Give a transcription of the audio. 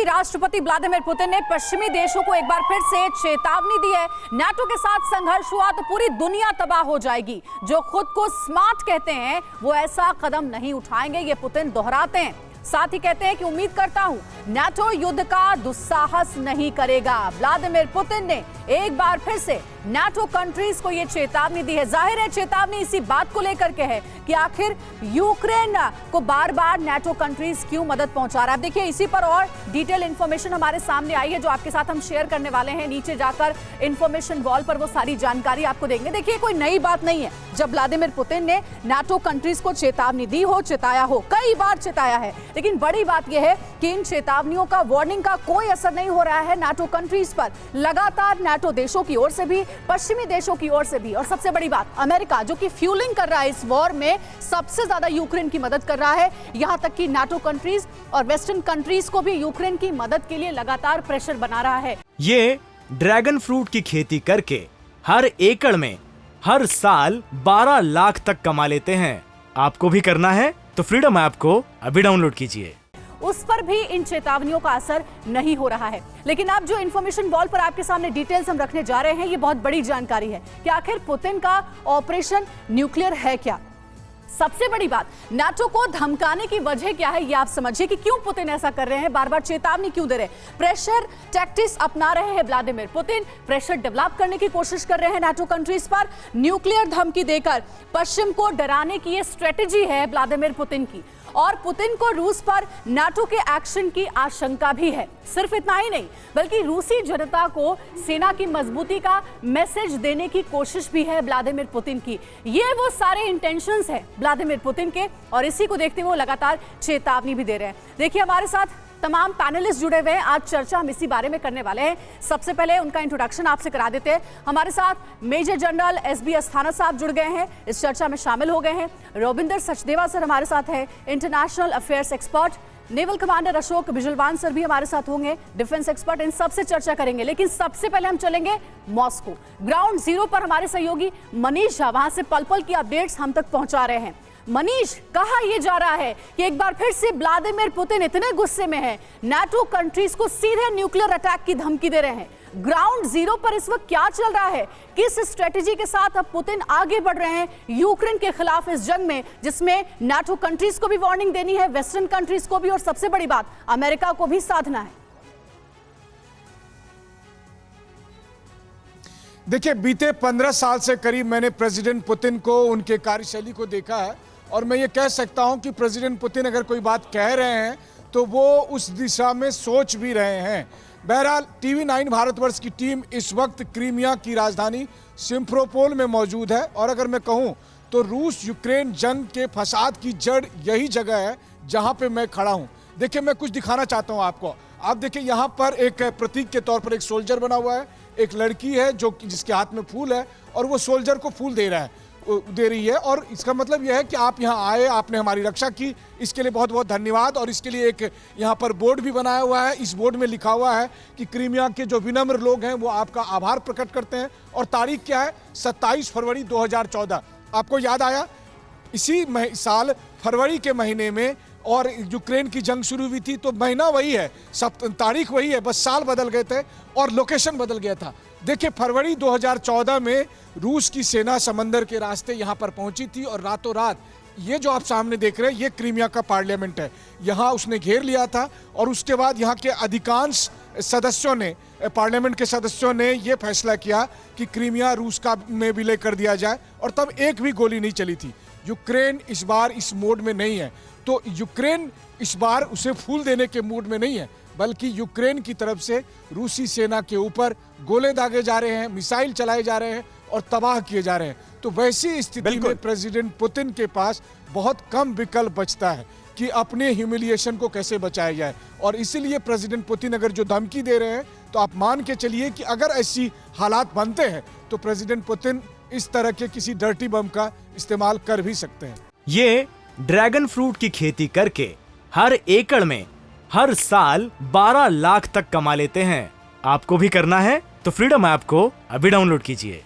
रूसी राष्ट्रपति Vladimir Putin ने पश्चिमी देशों को एक बार फिर से चेतावनी दी है। नाटो के साथ संघर्ष हुआ तो पूरी दुनिया तबाह हो जाएगी। जो खुद को स्मार्ट कहते हैं वो ऐसा कदम नहीं उठाएंगे, ये पुतिन दोहराते हैं। साथ ही कहते हैं कि उम्मीद करता हूं नाटो युद्ध का दुस्साहस नहीं करेगा। व्लादिमीर पुतिन ने एक बार फिर से नाटो कंट्रीज को यह चेतावनी दी है। जाहिर है चेतावनी इसी बात को लेकर के है कि आखिर यूक्रेन को बार बार नाटो कंट्रीज क्यों मदद पहुंचा रहा है। देखिए इसी पर और डिटेल इंफॉर्मेशन हमारे सामने आई है जो आपके साथ हम शेयर करने वाले हैं। नीचे जाकर इंफॉर्मेशन वॉल पर वो सारी जानकारी आपको देंगे। देखिए कोई नई बात नहीं है जब व्लादिमीर पुतिन ने नाटो कंट्रीज को चेतावनी दी हो, चिताया हो, कई बार चिताया है, लेकिन बड़ी बात यह है कि इन चेतावनियों का, वार्निंग का कोई असर नहीं हो रहा है नाटो कंट्रीज पर। लगातार नाटो देशों की ओर से भी, पश्चिमी देशों की ओर से भी, और सबसे बड़ी बात अमेरिका जो कि फ्यूलिंग कर रहा है इस वॉर में, सबसे ज्यादा यूक्रेन की मदद कर रहा है। यहां तक कि नाटो कंट्रीज और वेस्टर्न कंट्रीज को भी यूक्रेन की मदद के लिए लगातार प्रेशर बना रहा है। ये ड्रैगन फ्रूट की खेती करके हर एकड़ में हर साल 12 लाख तक कमा लेते हैं। आपको भी करना है तो फ्रीडम ऐप को अभी डाउनलोड कीजिए। उस पर भी इन चेतावनियों का असर नहीं हो रहा है। लेकिन अब जो इन्फॉर्मेशन वॉल पर आपके सामने डिटेल्स हम रखने जा रहे हैं, ये बहुत बड़ी जानकारी है कि आखिर पुतिन का ऑपरेशन न्यूक्लियर है क्या। सबसे बड़ी बात, नाटो को धमकाने की वजह क्या है ये आप समझिए कि क्यों पुतिन ऐसा कर रहे हैं, बार बार चेतावनी क्यों दे रहे हैं। प्रेशर टैक्टिक्स अपना रहे हैं व्लादिमीर पुतिन, प्रेशर डेवलप करने की कोशिश कर रहे हैं नाटो कंट्रीज पर, न्यूक्लियर धमकी देकर पश्चिम को डराने की ये स्ट्रेटेजी है व्लादिमीर पुतिन की। और पुतिन को रूस पर नाटो के एक्शन की आशंका भी है। सिर्फ इतना ही नहीं बल्कि रूसी जनता को सेना की मजबूती का मैसेज देने की कोशिश भी है व्लादिमीर पुतिन की। ये वो सारे इंटेंशंस है व्लादिमीर पुतिन के, और इसी को देखते हुए वो लगातार चेतावनी भी दे रहे हैं। देखिए हमारे साथ तमाम पैनलिस्ट जुड़े हुए हैं। आज चर्चा हम इसी बारे में करने वाले हैं। सबसे पहले उनका इंट्रोडक्शन आपसे करा देते हैं। हमारे साथ मेजर जनरल एसबी अस्थाना साहब जुड़ गए हैं, इस चर्चा में शामिल हो गए हैं। रविंदर सचदेवा सर हमारे साथ हैं, international affairs expert. Naval commander Ashok Bijalwan sir भी हमारे साथ होंगे, डिफेंस एक्सपर्ट। इन सबसे चर्चा करेंगे, लेकिन सबसे पहले हम चलेंगे मॉस्को। ग्राउंड जीरो पर हमारे सहयोगी मनीष झा वहां से पल पल की अपडेट्स हम तक पहुंचा रहे हैं। मनीष, कहा यह जा रहा है कि एक बार फिर से व्लादिमीर पुतिन इतने गुस्से में हैं, नाटो कंट्रीज को सीधे न्यूक्लियर अटैक की धमकी दे रहे हैं। ग्राउंड जीरो पर इस वक्त क्या चल रहा है, किस स्ट्रेटेजी के साथ अब पुतिन आगे बढ़ रहे हैं यूक्रेन के खिलाफ इस जंग में, जिसमें नाटो कंट्रीज को भी वार्निंग देनी है, वेस्टर्न कंट्रीज को भी, और सबसे बड़ी बात अमेरिका को भी साधना है। देखिए, बीते 15 साल से करीब मैंने प्रेसिडेंट पुतिन को, उनके कार्यशैली को देखा है, और मैं ये कह सकता हूं कि प्रेसिडेंट पुतिन अगर कोई बात कह रहे हैं तो वो उस दिशा में सोच भी रहे हैं। बहरहाल टीवी 9 भारतवर्ष की टीम इस वक्त क्रीमिया की राजधानी सिम्फरोपोल में मौजूद है, और अगर मैं कहूं तो रूस यूक्रेन जंग के फसाद की जड़ यही जगह है जहां पे मैं खड़ा हूं। देखिए, मैं कुछ दिखाना चाहता हूं आपको। आप देखिए, यहाँ पर एक प्रतीक के तौर पर एक सोल्जर बना हुआ है, एक लड़की है जो जिसके हाथ में फूल है, और वो सोल्जर को फूल दे रही है, और इसका मतलब यह है कि आप यहाँ आए, आपने हमारी रक्षा की, इसके लिए बहुत बहुत धन्यवाद। और इसके लिए एक यहाँ पर बोर्ड भी बनाया हुआ है। इस बोर्ड में लिखा हुआ है कि क्रीमिया के जो विनम्र लोग हैं वो आपका आभार प्रकट करते हैं। और तारीख क्या है? 27 फरवरी 2014। आपको याद आया, इसी साल फरवरी के महीने में और यूक्रेन की जंग शुरू हुई थी, तो महीना वही है, सब तारीख वही है, बस साल बदल गए थे और लोकेशन बदल गया था। देखिए, फरवरी 2014 में रूस की सेना समंदर के रास्ते यहाँ पर पहुंची थी, और रातों रात ये जो आप सामने देख रहे हैं ये क्रीमिया का पार्लियामेंट है, यहाँ उसने घेर लिया था। और उसके बाद यहाँ के अधिकांश सदस्यों ने, पार्लियामेंट के सदस्यों ने ये फैसला किया कि क्रीमिया रूस का में विलय कर दिया जाए, और तब एक भी गोली नहीं चली थी। यूक्रेन इस बार इस मोड में नहीं है, तो यूक्रेन इस बार उसे फूल देने के मूड में नहीं है, बल्कि यूक्रेन की तरफ से रूसी सेना के ऊपर गोले दागे जा रहे हैं, मिसाइल चलाए जा रहे हैं और तबाह किए जा रहे हैं। तो वैसी स्थिति में प्रेसिडेंट पुतिन के पास बहुत कम विकल्प बचता है कि अपने ह्यूमिलिएशन को कैसे बचाया जाए। और इसीलिए प्रेसिडेंट पुतिन अगर जो धमकी दे रहे हैं, तो आप मान के चलिए कि अगर ऐसी हालात बनते हैं तो प्रेसिडेंट पुतिन इस तरह के किसी डर्टी बम का इस्तेमाल कर भी सकते हैं। ये ड्रैगन फ्रूट की खेती करके हर एकड़ में हर साल 12 लाख तक कमा लेते हैं। आपको भी करना है तो फ्रीडम ऐप को अभी डाउनलोड कीजिए।